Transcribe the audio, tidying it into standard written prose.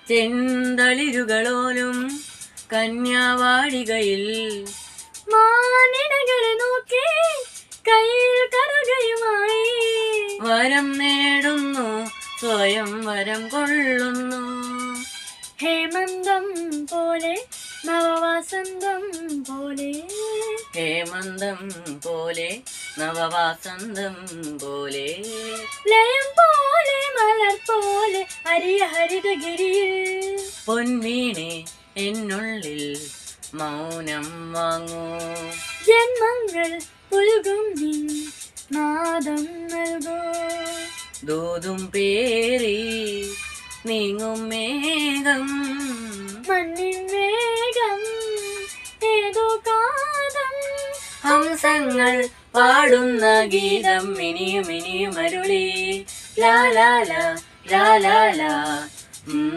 ചെന്തളിരുകളോലും കന്യാവാടികയിൽ മാനിടകളെ നോക്കി കയ്യിൽ കറുകയുമായി വരം നേടുന്നു, സ്വയം വരം കൊള്ളുന്നു. ഹേമന്തം പോലെ നവവസന്തം പോലെ, ഹേമന്തം പോലെ നവവാസന്തം പോലെ, ലയം പോലെ മലർ പോലെ അരിയ ഹരിതഗിരിയിൽ. പൊൻവീണെ എന്നുള്ളിൽ മൗനം വാങ്ങൂ, ജന്മങ്ങൾ പുൽകും നിൻ നാദം നൽകൂ. ദൂതും പേറി നീങ്ങും മേഘം, മണ്ണിൻ വേഗം ഏതോ കാതം. ഹംസങ്ങൾ പാടുന്ന ഗീതം ഇനിയും ഇനിയും അരുളി ലാ ലാ ലാ ലാ ലാ ലാ.